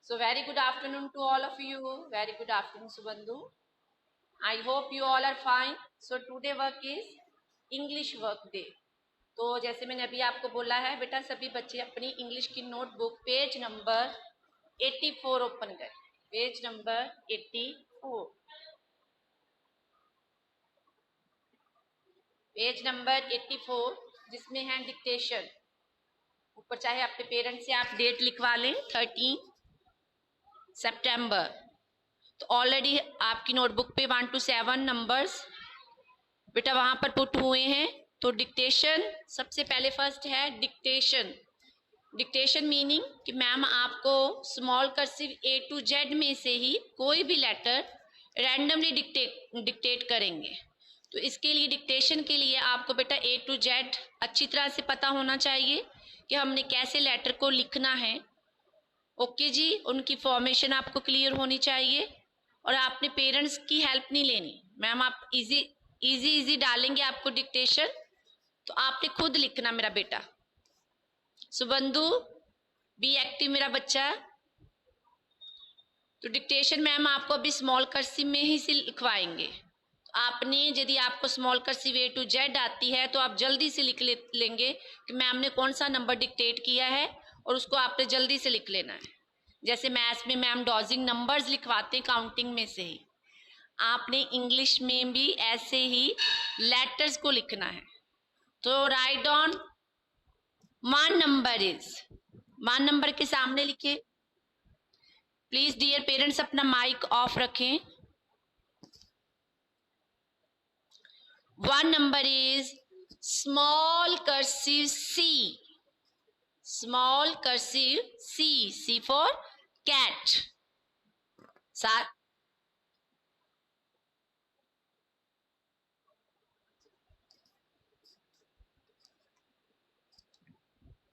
So very good afternoon to all of you. Very good afternoon, Subandhu. I hope you all are fine. So today work is English work day. तो जैसे मैंने अभी आपको बोला है बेटा, सभी बच्चे अपनी इंग्लिश की नोटबुक पेज नंबर 84 ओपन करें। Page number 84। पेज नंबर 84 जिसमें है डिक्टेशन। ऊपर चाहे अपने पेरेंट्स से आप डेट लिखवा लें 13 सितंबर। तो ऑलरेडी आपकी नोटबुक पे 1 to 7 नंबर्स बेटा वहां पर पुट हुए हैं। तो डिक्टेशन सबसे पहले फर्स्ट है डिक्टेशन। डिक्टेशन मीनिंग कि मैम आपको small cursive A to Z में से ही कोई भी लेटर रैंडमली डिक्टेट करेंगे। तो इसके लिए डिक्टेशन के लिए आपको बेटा A to Z अच्छी तरह से पता होना चाहिए कि हमने कैसे लेटर को लिखना है। ओके जी, उनकी फॉर्मेशन आपको क्लियर होनी चाहिए और आपने पेरेंट्स की हेल्प नहीं लेनी। मैम आप इजी डालेंगे आपको डिक्टेशन, तो आपने खुद लिखना मेरा बेटा। सुबंधु बी एक्टिव मेरा बच्चा। तो डिक्टेशन मैम आपको अभी स्मॉल कर्सिव में ही से लिखवाएंगे। तो आपने यदि आपको small cursive A to Z आती है तो आप जल्दी से लिख लेंगे कि मैम ने कौन सा नंबर डिक्टेट किया है और उसको आपने जल्दी से लिख लेना है। जैसे मैथ्स में मैम डॉजिंग नंबर्स लिखवाते काउंटिंग में से ही, आपने इंग्लिश में भी ऐसे ही लेटर्स को लिखना है। तो write down 1 number is, 1 number के सामने लिखे। प्लीज डियर पेरेंट्स अपना माइक ऑफ रखें। 1 number is small cursive C, small cursive C for cat. साथ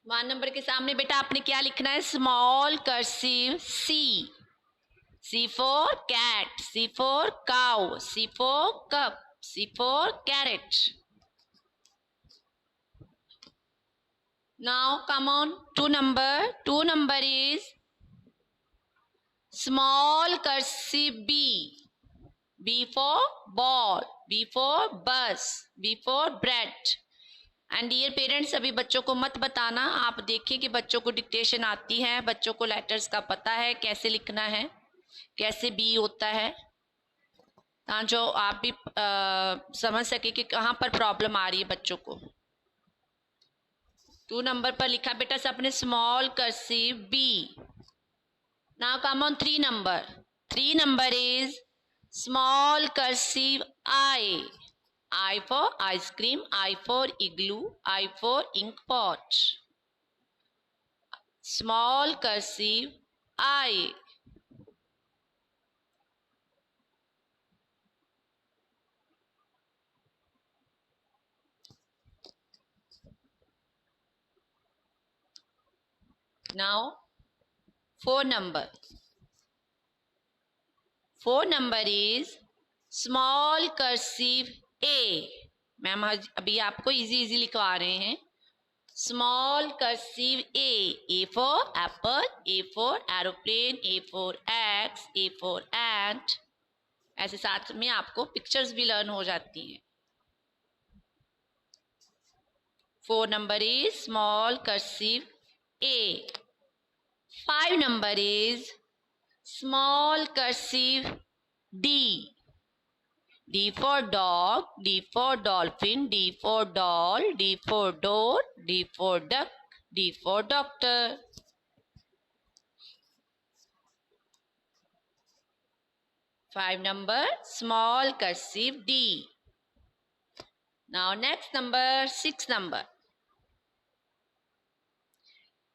1 नंबर के सामने बेटा आपने क्या लिखना है? Small cursive C for cat, C for cow, C for cup, C for carrot. Now come on, 2 number. 2 number is small cursive B. B for ball, B for bus, B for bread. And dear parents अभी बच्चों को मत बताना, आप देखिए कि बच्चों को डिक्टेशन आती है, बच्चों को लेटर्स का पता है कैसे लिखना है, कैसे बी होता है, जो आप भी समझ सके कि कहाँ पर प्रॉब्लम आ रही है बच्चों को। 2 नंबर पर लिखा बेटा सबने small cursive B. Now come on 3 number. 3 number is small cursive I, I for ice cream, I for igloo, I for ink pot. Small cursive I. Now 4 number. 4 number is small cursive A. Ma'am अभी आपको easy लिखवा रहे हैं। Small cursive A for apple, A for aeroplane, A for axe, A for ant. ऐसे साथ में आपको pictures भी लर्न हो जाती हैं। 4 number is small cursive A. 5 number is small cursive D. D for dog, D for dolphin, D for doll, D for door, D for duck, D for doctor. Five number small cursive D. Now next number 6 number.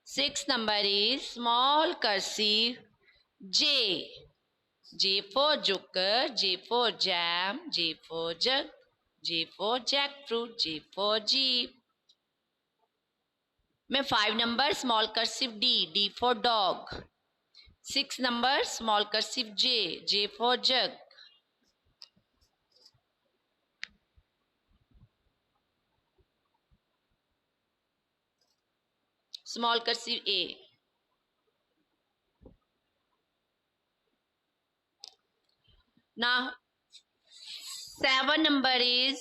6 number is small cursive J. J for joker, J for jam, J for jug, J for jackfruit, J for jeep. मैं 5 number small cursive D for dog. 6 number small cursive J for jug. Small cursive A. Now 7 number is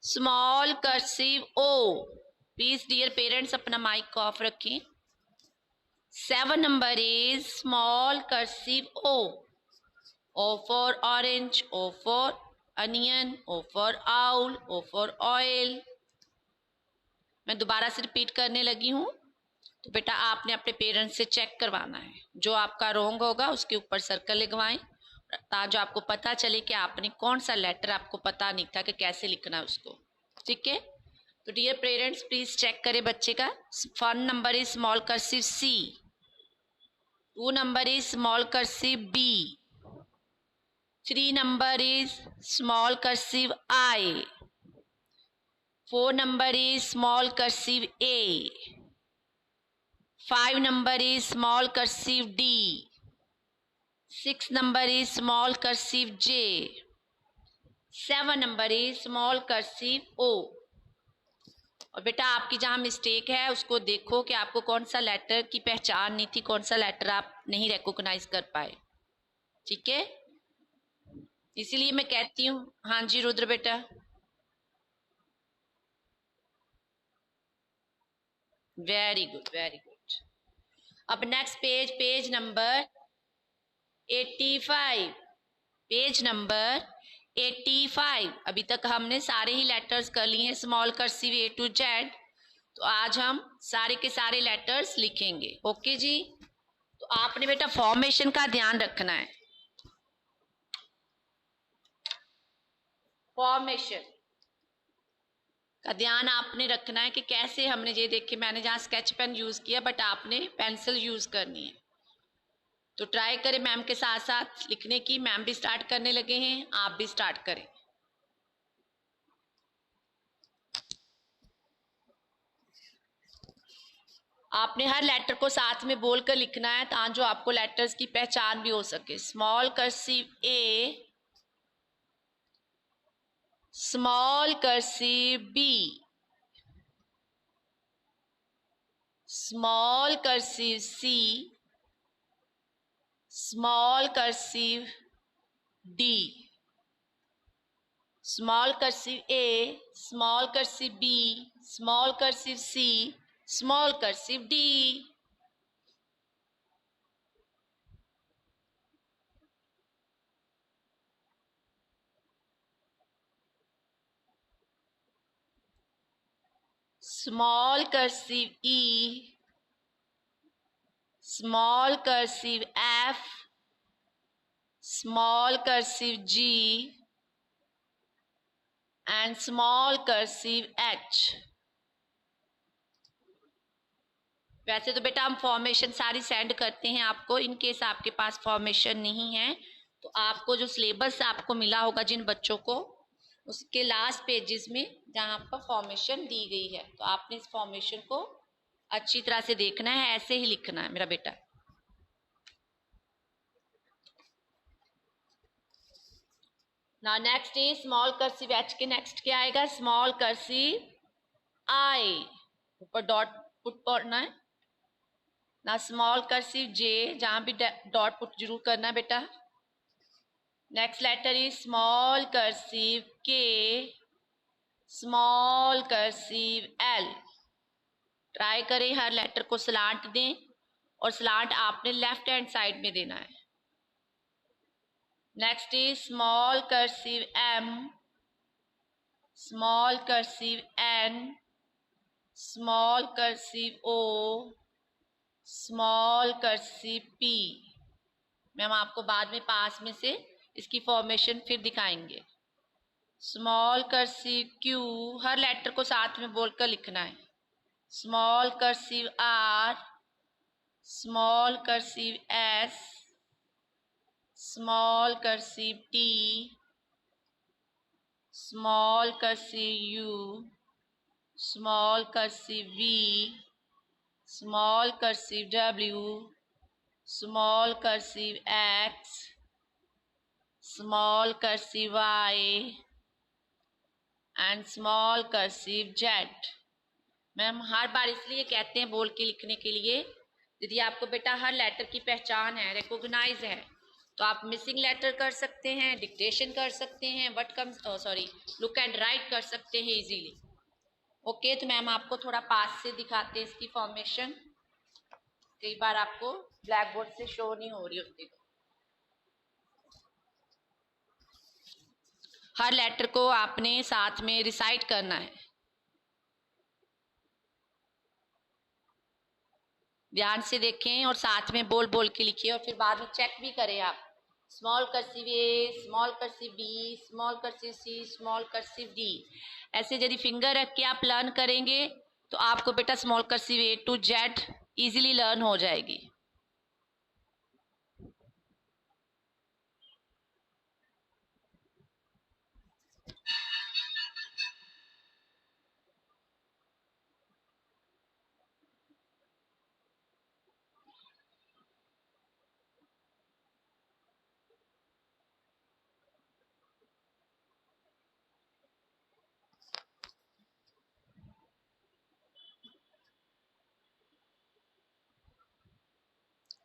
small cursive O. Please dear parents अपना mic off रखें. 7 number is small cursive O. O for orange, O for onion, O for owl, O for oil. मैं दोबारा से repeat करने लगी हूँ, तो बेटा आपने अपने पेरेंट्स से चेक करवाना है. जो आपका रॉन्ग होगा उसके ऊपर सर्कल लगवाएं, ताकि आपको पता चले कि आपने कौन सा लेटर आपको पता नहीं था कि कैसे लिखना है उसको. ठीक है, तो डियर पेरेंट्स प्लीज चेक करें बच्चे का. 1 number is small cursive C. 2 number is small cursive B. 3 number is small cursive I. 4 number is small cursive A. 5 number is small cursive D. 6 number is small cursive J. 7 number is small cursive O. और बेटा आपकी जहाँ mistake है उसको देखो कि आपको कौन सा लेटर की पहचान नहीं थी, कौन सा लेटर आप नहीं रिकॉग्नाइज कर पाए. ठीक है, इसीलिए मैं कहती हूँ. हाँ जी रुद्र बेटा. Very good very good. अब next page number 85. Page number 85. अभी तक हमने सारे ही लेटर्स कर लिए हैं small cursive A to Z. तो आज हम सारे के सारे लेटर्स लिखेंगे. ओके जी, तो आपने बेटा फॉर्मेशन का ध्यान रखना है. फॉर्मेशन का ध्यान आपने रखना है कि कैसे हमने, ये देखिए मैंने जहाँ स्केच पेन यूज किया बट आपने पेंसिल यूज करनी है. तो ट्राई करें मैम के साथ साथ लिखने की. मैम भी स्टार्ट करने लगे हैं, आप भी स्टार्ट करें. आपने हर लेटर को साथ में बोलकर लिखना है ताकि जो आपको लेटर्स की पहचान भी हो सके. Small cursive A, small cursive B, small cursive C, small cursive D, small cursive A, small cursive B, small cursive C, small cursive D. Small cursive E, small cursive F, small cursive G and small cursive H. वैसे तो बेटा हम formation सारी send करते हैं आपको. In case आपके पास formation नहीं है तो आपको जो सिलेबस आपको मिला होगा जिन बच्चों को, उसके लास्ट पेजेस में जहां पर फॉर्मेशन दी गई है, तो आपने इस फॉर्मेशन को अच्छी तरह से देखना है. ऐसे ही लिखना है मेरा बेटा. ना next is small cursive H के नेक्स्ट क्या आएगा? Small cursive I. ऊपर डॉट पुट करना है ना. स्मॉल कर्सिव J, जहां भी डॉट पुट जरूर करना है बेटा. Next letter is small cursive K, small cursive L. Try करें हर लेटर को स्लांट दें, और स्लांट आपने लेफ्ट हैंड साइड में देना है. Next is small cursive M, small cursive N, small cursive O, small cursive P. Ma'am आपको बाद में पास में से इसकी फॉर्मेशन फिर दिखाएंगे. स्मॉल कर्सिव Q, हर लेटर को साथ में बोलकर लिखना है. Small cursive R, small cursive S, small cursive T, small cursive U, small cursive V, small cursive W, small cursive X, small cursive Y and small cursive Z. Ma'am हर बार इसलिए कहते हैं बोल के लिखने के लिए, यदि आपको बेटा हर लेटर की पहचान है, रिकॉग्नाइज है, तो आप मिसिंग लेटर कर सकते हैं, डिक्टेशन कर सकते हैं, what comes sorry look and right कर सकते हैं इजीली। ओके, तो मैम आपको थोड़ा पास से दिखाते हैं इसकी फॉर्मेशन, कई बार आपको ब्लैक बोर्ड से शो नहीं हो रही होती। तो हर लेटर को आपने साथ में रिसाइट करना है, ध्यान से देखें और साथ में बोल बोल के लिखिए और फिर बाद में चेक भी करें आप। Small cursive A, small cursive B, small cursive C, small cursive D, ऐसे यदि फिंगर रख के आप लर्न करेंगे तो आपको बेटा small cursive A to Z easily learn हो जाएगी।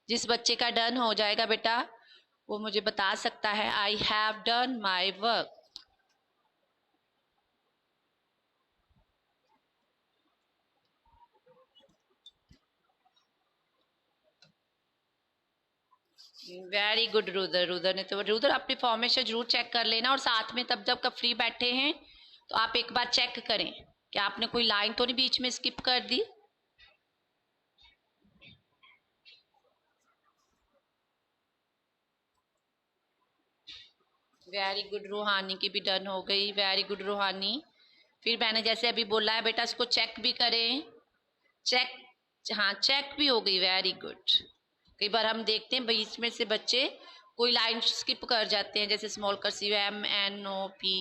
जिस बच्चे का डन हो जाएगा बेटा वो मुझे बता सकता है I have done my work. Very good Rudra, Rudra ने तो, रुदर अपनी फॉर्मेशन जरूर चेक कर लेना और साथ में तब जब फ्री बैठे हैं तो आप एक बार चेक करें कि आपने कोई लाइन तो नहीं बीच में स्किप कर दी। वेरी गुड, रूहानी की भी डन हो गई, वेरी गुड रूहानी। फिर मैंने जैसे अभी बोला है बेटा इसको चेक भी करें, चेक, हाँ चेक भी हो गई, वेरी गुड। कई बार हम देखते हैं बीच में से बच्चे कोई लाइन स्किप कर जाते हैं, जैसे small cursive M N O P.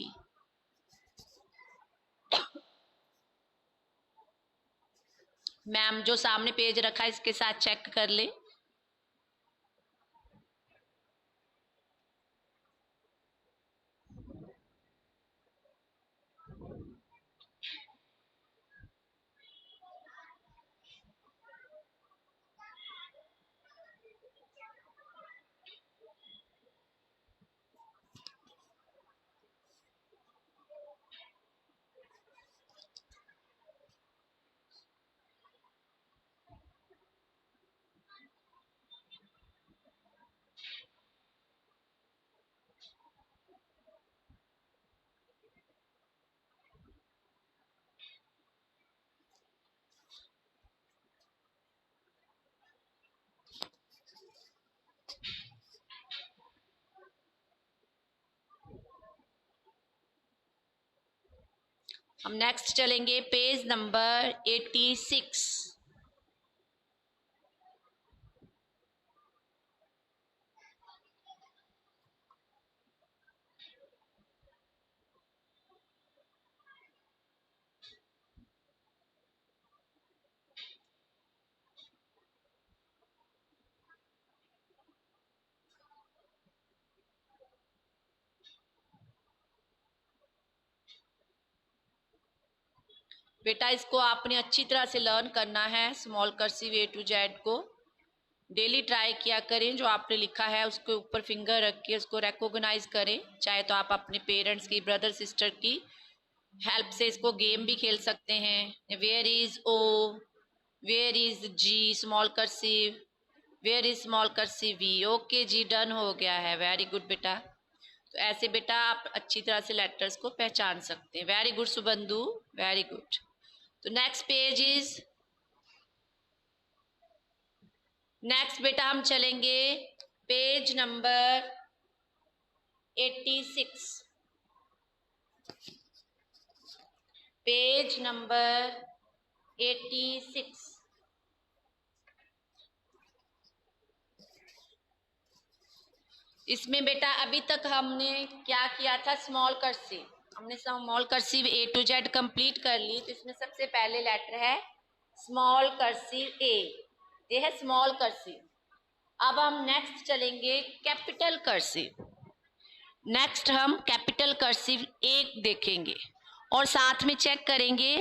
Ma'am जो सामने पेज रखा है इसके साथ चेक कर ले। हम नेक्स्ट चलेंगे पेज नंबर 86। बेटा इसको आपने अच्छी तरह से लर्न करना है, small cursive A to Z को डेली ट्राई किया करें। जो आपने लिखा है उसके ऊपर फिंगर रख के उसको रिकॉग्नाइज करें, चाहे तो आप अपने पेरेंट्स की, ब्रदर सिस्टर की हेल्प से इसको गेम भी खेल सकते हैं। Where is O, where is G small cursive, where is small cursive V. Okay जी, डन हो गया है, वेरी गुड बेटा। तो ऐसे बेटा आप अच्छी तरह से लेटर्स को पहचान सकते हैं। Very good Subandhu, very good. तो नेक्स्ट पेज इज, नेक्स्ट बेटा हम चलेंगे पेज नंबर 86। Page number 86। इसमें बेटा अभी तक हमने क्या किया था, स्मॉल कर्सिव, हमने small cursive A to Z complete कर ली। तो इसमें सबसे पहले लेटर है स्मॉल कर्सिव ए, ये है स्मॉल कर्सिव। अब हम नेक्स्ट चलेंगे कैपिटल कर्सिव। नेक्स्ट हम कैपिटल कर्सिव ए देखेंगे और साथ में चेक करेंगे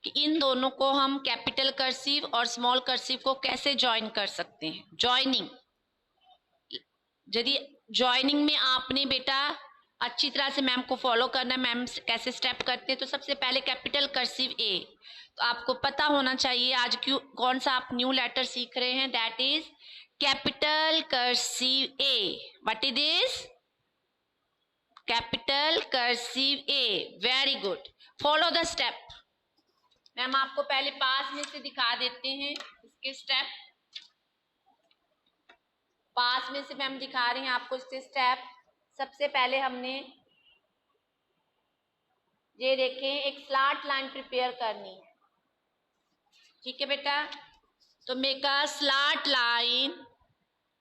कि इन दोनों को हम कैपिटल कर्सिव और स्मॉल कर्सिव को कैसे ज्वाइन कर सकते हैं। ज्वाइनिंग, यदि ज्वाइनिंग में आपने बेटा अच्छी तरह से मैम को फॉलो करना है। मैम कैसे स्टेप करते हैं, तो सबसे पहले कैपिटल कर्सिव ए, तो आपको पता होना चाहिए आज क्यों कौन सा आप न्यू लेटर सीख रहे हैं, that is capital cursive A. What is this? Capital cursive A. Very good, follow the step. Ma'am आपको पहले पास में से दिखा देते हैं इसके स्टेप। पास में से मैम दिखा रहे हैं आपको इसके स्टेप। सबसे पहले हमने ये देखें एक स्लैट लाइन प्रिपेयर करनी है, ठीक है बेटा। तो make a slant line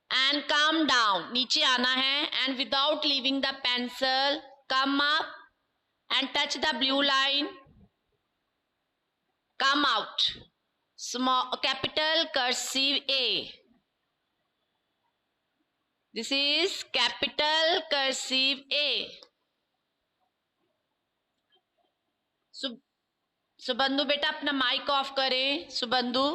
and come down, नीचे आना है, and without leaving the pencil come up and touch the blue line, come out, small capital cursive A. This is capital cursive A. Subandhu बेटा अपना माइक ऑफ करें, Subandhu.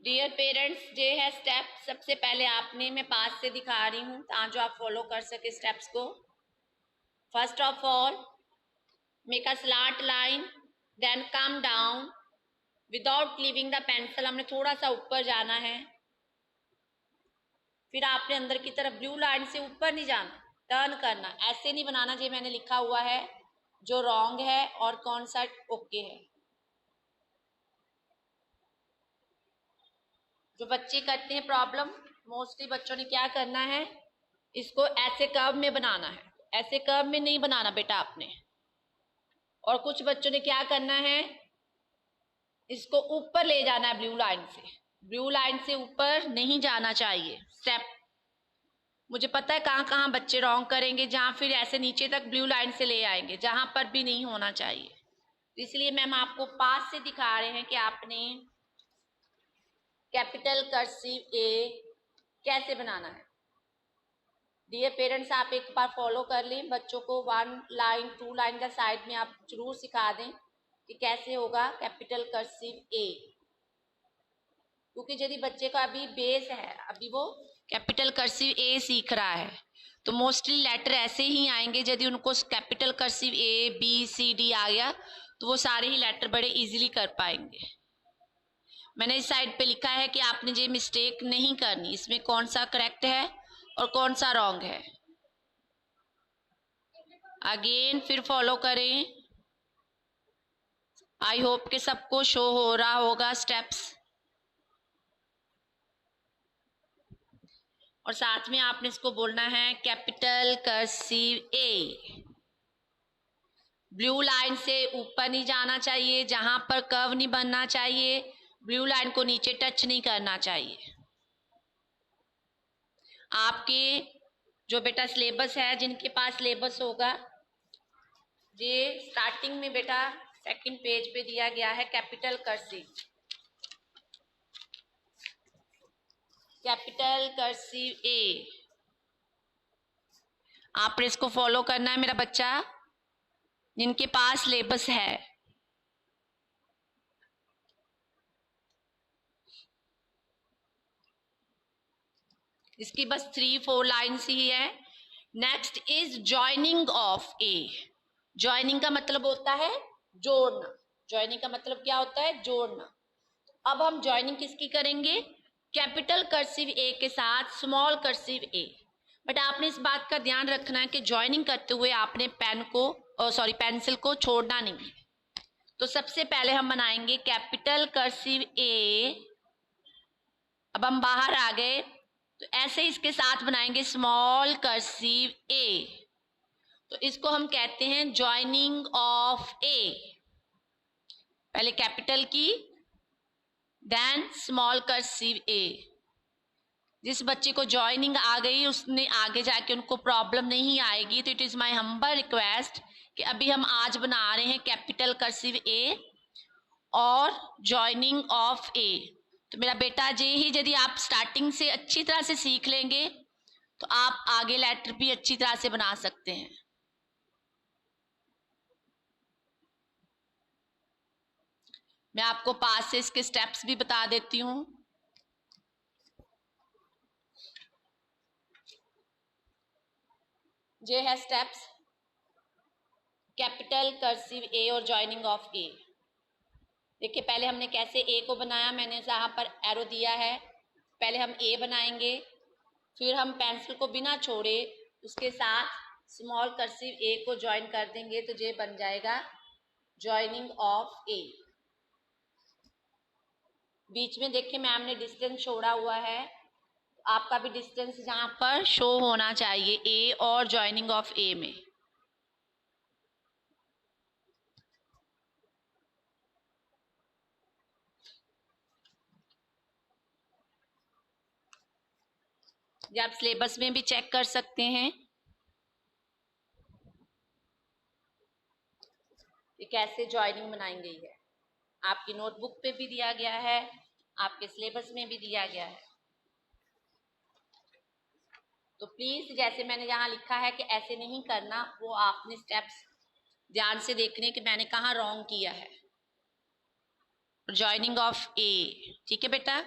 Dear parents, ये है step. सबसे पहले आपने, मैं पास से दिखा रही हूँ ताकि आप फॉलो कर सके स्टेप्स को। First of all make a slant line, then come down without leaving the pencil, हमने थोड़ा सा ऊपर जाना है। फिर आपने अंदर की तरफ ब्लू लाइन से ऊपर नहीं जाना, टर्न करना, ऐसे नहीं बनाना जो मैंने लिखा हुआ है जो रॉन्ग है और कौन सा ओके है। जो बच्चे करते हैं प्रॉब्लम, मोस्टली बच्चों ने क्या करना है, इसको ऐसे कर्व में बनाना है, ऐसे कर्व में नहीं बनाना बेटा आपने। और कुछ बच्चों ने क्या करना है, इसको ऊपर ले जाना है ब्लू लाइन से। ब्लू लाइन से ऊपर नहीं जाना चाहिए स्टेप। मुझे पता है कहाँ कहाँ बच्चे रॉन्ग करेंगे, जहाँ फिर ऐसे नीचे तक ब्लू लाइन से ले आएंगे, जहां पर भी नहीं होना चाहिए। इसलिए मैम आपको पास से दिखा रहे हैं कि आपने कैपिटल कर्सिव ए कैसे बनाना है। डियर पेरेंट्स, आप एक बार फॉलो कर लें, बच्चों को 1 लाइन 2 लाइन का साइड में आप जरूर सिखा दें कि कैसे होगा कैपिटल कर्सिव ए, क्योंकि यदि बच्चे का अभी बेस है, अभी वो कैपिटल कर्सिव ए सीख रहा है, तो मोस्टली लेटर ऐसे ही आएंगे। यदि उनको capital cursive A B C D आ गया तो वो सारे ही लेटर बड़े इजीली कर पाएंगे। मैंने इस साइड पे लिखा है कि आपने ये मिस्टेक नहीं करनी, इसमें कौन सा करेक्ट है और कौन सा रॉन्ग है। अगेन फिर फॉलो करें। आई होप कि सबको शो हो रहा होगा स्टेप्स। और साथ में आपने इसको बोलना है कैपिटल कर्सिव ए। ब्लू लाइन से ऊपर नहीं जाना चाहिए, जहां पर कर्व नहीं बनना चाहिए, ब्लू लाइन को नीचे टच नहीं करना चाहिए। आपके जो बेटा सिलेबस है, जिनके पास सिलेबस होगा, ये स्टार्टिंग में बेटा सेकंड पेज पे दिया गया है कैपिटल कर्सिव, कैपिटल कर्सिव ए। आपने इसको फॉलो करना है मेरा बच्चा, जिनके पास सिलेबस है। इसकी बस 3-4 लाइन्स ही है। Next is joining of A. Joining का मतलब होता है जोड़ना। ज्वाइनिंग का मतलब क्या होता है? जोड़ना। अब हम ज्वाइनिंग किसकी करेंगे? कैपिटल कर्सिव ए के साथ स्मॉल कर्सिव ए। बट आपने इस बात का ध्यान रखना है कि ज्वाइनिंग करते हुए आपने पेंसिल को छोड़ना नहीं है। तो सबसे पहले हम बनाएंगे कैपिटल कर्सिव ए। अब हम बाहर आ गए, तो ऐसे इसके साथ बनाएंगे स्मॉल कर्सिव ए। तो इसको हम कहते हैं ज्वाइनिंग ऑफ ए। पहले कैपिटल की, देन स्मॉल कर्सिव ए। जिस बच्चे को ज्वाइनिंग आ गई उसने आगे जाके उनको प्रॉब्लम नहीं आएगी। तो it is my humble request कि अभी हम आज बना रहे हैं कैपिटल कर्सिव ए और ज्वाइनिंग ऑफ ए। तो मेरा बेटा ये ही यदि आप स्टार्टिंग से अच्छी तरह से सीख लेंगे तो आप आगे लेटर भी अच्छी तरह से बना सकते हैं। मैं आपको पास से इसके स्टेप्स भी बता देती हूँ। ये है स्टेप्स, कैपिटल, कर्सिव ए और जॉइनिंग ऑफ ए। देखिए पहले हमने कैसे ए को बनाया, मैंने यहाँ पर एरो दिया है। पहले हम ए बनाएंगे, फिर हम पेंसिल को बिना छोड़े उसके साथ स्मॉल कर्सिव ए को ज्वाइन कर देंगे, तो ये बन जाएगा जॉइनिंग ऑफ ए। बीच में देखिए मैम ने डिस्टेंस छोड़ा हुआ है, आपका भी डिस्टेंस यहाँ पर शो होना चाहिए ए और जॉइनिंग ऑफ ए में। ये आप सिलेबस में भी चेक कर सकते हैं कि कैसे जॉइनिंग बनाई गई है। आपकी नोटबुक पे भी दिया गया है, आपके सिलेबस में भी दिया गया है। तो प्लीज जैसे मैंने यहाँ लिखा है कि ऐसे नहीं करना, वो आपने स्टेप्स ध्यान से देखने कि मैंने कहाँ रॉन्ग किया है। जॉइनिंग ऑफ ए, ठीक है बेटा।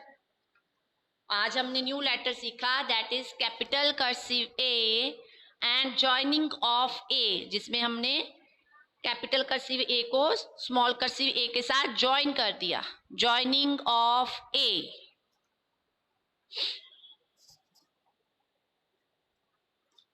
आज हमने न्यू लेटर सीखा, that is capital cursive A and joining of A, जिसमें हमने कैपिटल कर्सिव ए को स्मॉल कर्सिव ए के साथ ज्वाइन कर दिया, जॉइनिंग ऑफ ए।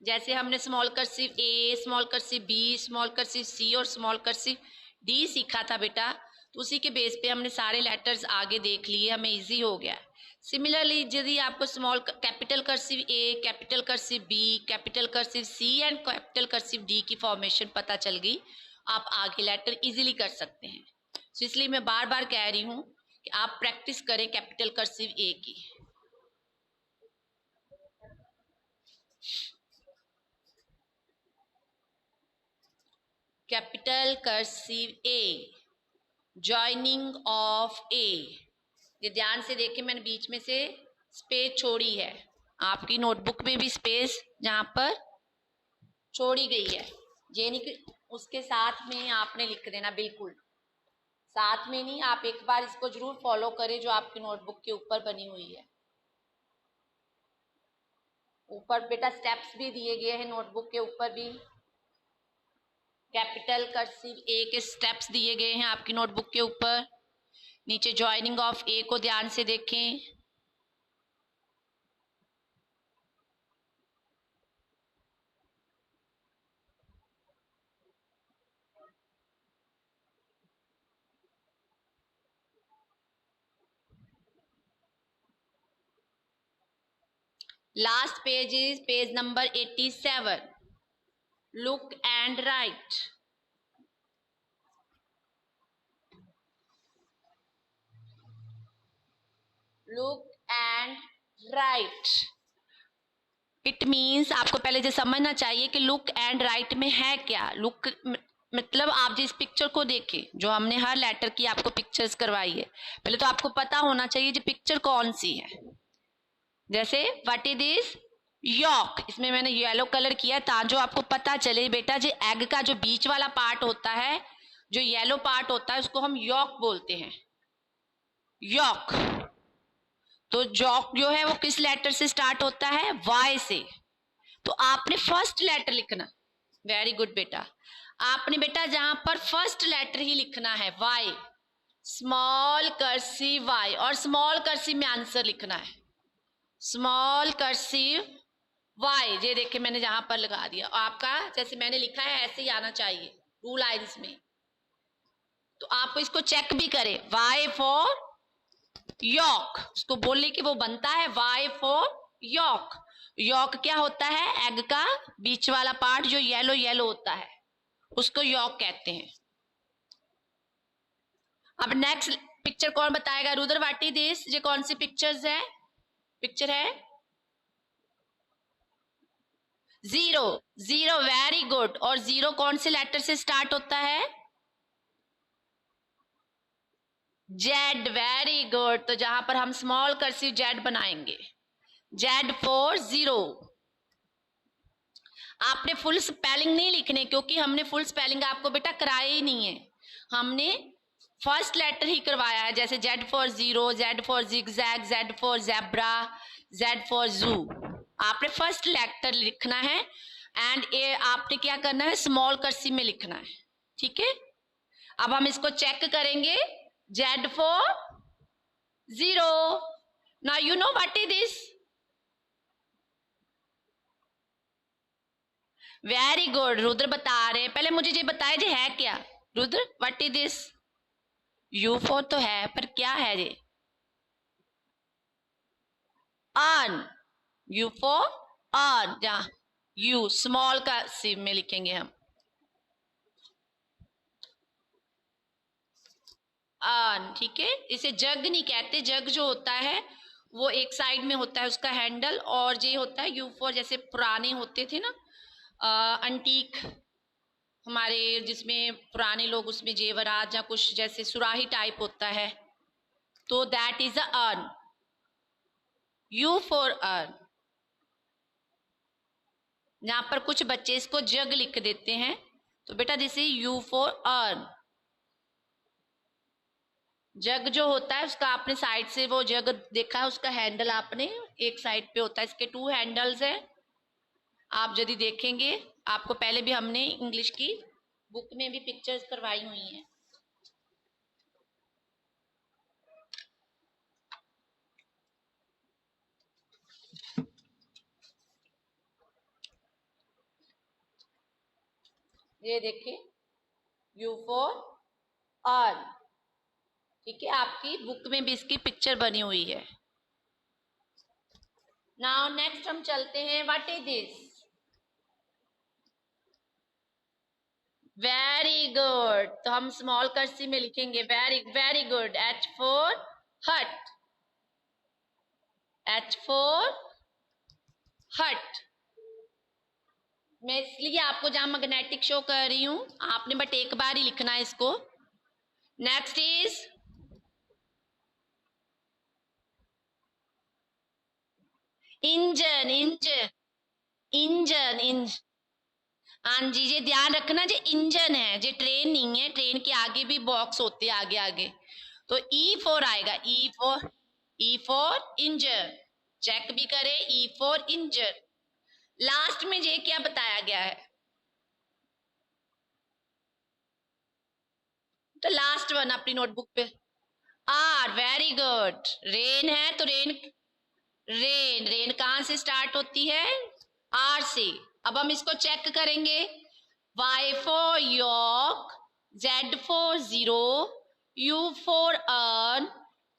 जैसे हमने small cursive A, small cursive B, small cursive C और स्मॉल कर्सिव डी सीखा था बेटा, तो उसी के बेस पे हमने सारे लेटर्स आगे देख लिए, हमें इजी हो गया। सिमिलरली यदि आपको small capital cursive A, capital cursive B, capital cursive C and capital cursive D की फॉर्मेशन पता चल गई, आप आगे लेटर इजीली कर सकते हैं। तो इसलिए मैं बार बार कह रही हूं कि आप प्रैक्टिस करें कैपिटल कर्सिव ए की। Capital cursive A, joining of A. ये ध्यान से देखिए, मैंने बीच में से स्पेस छोड़ी है, आपकी नोटबुक में भी स्पेस जहां पर छोड़ी गई है, ये नहीं कि उसके साथ में आपने लिख देना, बिल्कुल साथ में नहीं। आप एक बार इसको जरूर फॉलो करें जो आपकी नोटबुक के ऊपर बनी हुई है। ऊपर बेटा स्टेप्स भी दिए गए हैं, नोटबुक के ऊपर भी कैपिटल कर्सिव ए के स्टेप्स दिए गए हैं आपकी नोटबुक के ऊपर। नीचे जॉइनिंग ऑफ ए को ध्यान से देखें। Last page is page number 87, look and right. Look and right, it means आपको पहले जो समझना चाहिए कि लुक एंड राइट में है क्या। लुक मतलब आप जिस पिक्चर को देखें, जो हमने हर लेटर की आपको पिक्चर्स करवाई है, पहले तो आपको पता होना चाहिए जो पिक्चर कौन सी है। जैसे व्हाट इज दिस, यॉक, इसमें मैंने येलो कलर किया ताकि आपको पता चले बेटा जो एग का जो बीच वाला पार्ट होता है, जो येलो पार्ट होता है, उसको हम यॉक बोलते हैं, यॉक। तो जॉक जो है वो किस लेटर से स्टार्ट होता है, वाई से। तो आपने फर्स्ट लेटर लिखना, वेरी गुड बेटा। आपने बेटा जहां पर फर्स्ट लेटर ही लिखना है, वाई, स्मॉल कर्सिव वाई, और स्मॉल कर्सिव में आंसर लिखना है, स्मॉल कर्सिव वाई। ये देखिए मैंने जहां पर लगा दिया, आपका जैसे मैंने लिखा है ऐसे ही आना चाहिए टू लाइन्स में। तो आपको इसको चेक भी करें, वाई फॉर यॉक, उसको बोलने की वो बनता है वाई फॉर यॉक। यॉक क्या होता है, एग का बीच वाला पार्ट जो येलो येलो होता है, उसको यॉक कहते हैं। अब नेक्स्ट पिक्चर कौन बताएगा, रुद्र व्हाट इज दिस, ये कौन सी पिक्चर्स है, पिक्चर है जीरो, जीरो, वेरी गुड। और जीरो कौन से लेटर से स्टार्ट होता है, जेड, वेरी गुड। तो जहां पर हम स्मॉल कर्सिव जेड बनाएंगे, जेड फॉर जीरो। आपने फुल स्पेलिंग नहीं लिखने, क्योंकि हमने फुल स्पेलिंग आपको बेटा कराया ही नहीं है, हमने फर्स्ट लेटर ही करवाया है, जैसे Z for zero, Z for zigzag, Z for zebra, Z for जू। आपने फर्स्ट लेटर लिखना है एंड ये आपने क्या करना है, स्मॉल कर्सिव में लिखना है, ठीक है। अब हम इसको चेक करेंगे, Z for zero. Now you know what is this? Very good, Rudra बता रहे हैं। पहले मुझे ये बताए जे है क्या Rudra, what is this? U4 तो है, पर क्या है ये? अर्न, U4 अर्न, जहाँ U स्मॉल का सिव में लिखेंगे हम अर्न, ठीक है। इसे जग नहीं कहते, जग जो होता है वो एक साइड में होता है उसका हैंडल, और ये होता है U4, जैसे पुराने होते थे ना अंटीक हमारे, जिसमें पुराने लोग उसमें जेवरात या कुछ जैसे सुराही टाइप होता है, तो that is a earn, U4 earn. यहाँ पर कुछ बच्चे इसको जग लिख देते हैं, तो बेटा दिस इज U4 अर्न। जग जो होता है उसका आपने साइड से वो जग देखा है, उसका हैंडल आपने एक साइड पे होता है, इसके 2 हैंडल्स है। आप यदि देखेंगे, आपको पहले भी हमने इंग्लिश की बुक में भी पिक्चर्स करवाई हुई हैं। ये देखिए U4 अर्न, ठीक है, आपकी बुक में भी इसकी पिक्चर बनी हुई है। नाउ नेक्स्ट हम चलते हैं, what is this? Very good, तो हम स्मॉल कर्सिव में लिखेंगे, very very good. H for हट, H फॉर हट। मैं इसलिए आपको जहां मैग्नेटिक शो कर रही हूं, आपने बट एक बार ही लिखना है इसको। Next is engine, engine, engine, engine. हाँ जी, ये ध्यान रखना, जो इंजन है, ये ट्रेन नहीं है, ट्रेन के आगे भी बॉक्स होते हैं आगे आगे, तो E4 आएगा, E4 इंजन। चेक भी करें, E4 इंजन। लास्ट में ये क्या बताया गया है? तो लास्ट वन अपनी नोटबुक पे R, वेरी गुड। रेन है तो रेन, रेन रेन कहां से स्टार्ट होती है? R से। अब हम इसको चेक करेंगे, Y for York, Z for zero, U for urn,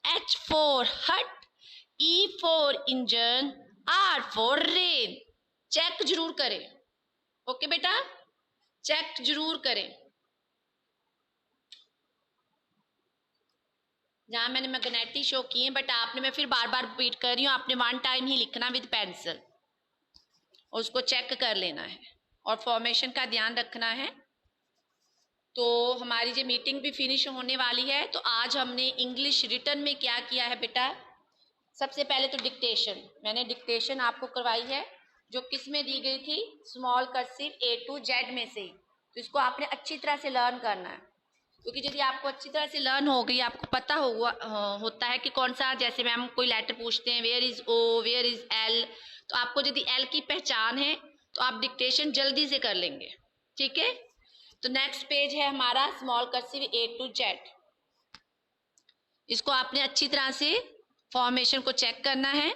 H for hut, E for engine, R for rain. Check जरूर करें, ओके बेटा, चेक जरूर करें। जहां मैंने मैग्नेटिक शो किए, बट आपने, मैं फिर बार बार रिपीट कर रही हूँ, आपने 1 टाइम ही लिखना विद पेंसिल, उसको चेक कर लेना है और फॉर्मेशन का ध्यान रखना है। तो हमारी जो मीटिंग भी फिनिश होने वाली है, तो आज हमने इंग्लिश रिटन में क्या किया है बेटा? सबसे पहले तो डिक्टेशन, मैंने डिक्टेशन आपको करवाई है, जो किस में दी गई थी? Small cursive A to Z में से। तो इसको आपने अच्छी तरह से लर्न करना है, क्योंकि यदि आपको अच्छी तरह से लर्न हो गई, आपको पता होता है कि कौन सा, जैसे मैम कोई लेटर पूछते हैं, where is O, where is L, तो आपको यदि L की पहचान है तो आप डिक्टेशन जल्दी से कर लेंगे, ठीक है। तो नेक्स्ट पेज है हमारा small cursive A to Z। इसको आपने अच्छी तरह से फॉर्मेशन को चेक करना है।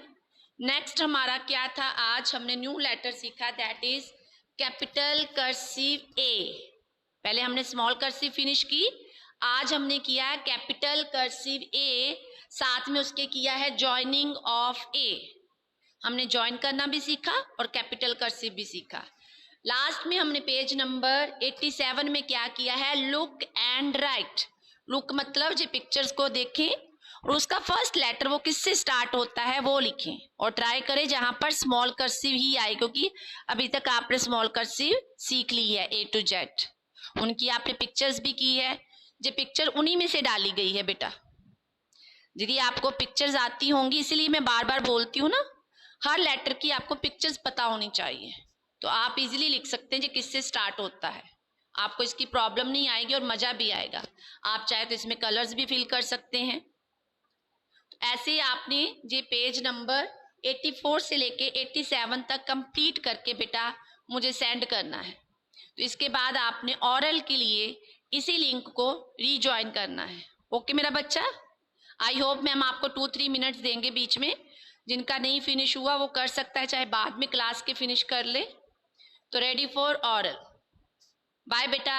नेक्स्ट हमारा क्या था? आज हमने न्यू लेटर सीखा, that is capital cursive A। पहले हमने स्मॉल कर्सिव फिनिश की, आज हमने किया है कैपिटल कर्सिव A, साथ में उसके किया है जॉइनिंग ऑफ A। हमने ज्वाइन करना भी सीखा और कैपिटल कर्सिव भी सीखा। लास्ट में हमने पेज नंबर 87 में क्या किया है? Look and right. लुक मतलब जो पिक्चर्स को देखें और उसका फर्स्ट लेटर वो किससे स्टार्ट होता है वो लिखें, और ट्राई करें जहां पर स्मॉल कर्सिव ही आए, क्योंकि अभी तक आपने स्मॉल कर्सिव सीख ली है A to Z, उनकी आपने पिक्चर्स भी की है, जो पिक्चर उन्हीं में से डाली गई है बेटा। यदि आपको पिक्चर्स आती होंगी, इसलिए मैं बार बार बोलती हूँ ना, हर लेटर की आपको पिक्चर्स पता होनी चाहिए, तो आप इजीली लिख सकते हैं कि किससे स्टार्ट होता है, आपको इसकी प्रॉब्लम नहीं आएगी और मज़ा भी आएगा। आप चाहे तो इसमें कलर्स भी फिल कर सकते हैं। ऐसे ही आपने ये पेज नंबर 84 से लेके 87 तक कंप्लीट करके बेटा मुझे सेंड करना है। तो इसके बाद आपने ऑरल के लिए इसी लिंक को रीजॉइन करना है। ओके मेरा बच्चा, आई होप मैम आपको 2-3 मिनट्स देंगे बीच में, जिनका नहीं फिनिश हुआ वो कर सकता है, चाहे बाद में क्लास के फिनिश कर ले। तो रेडी फॉर ऑरल। बाय बेटा।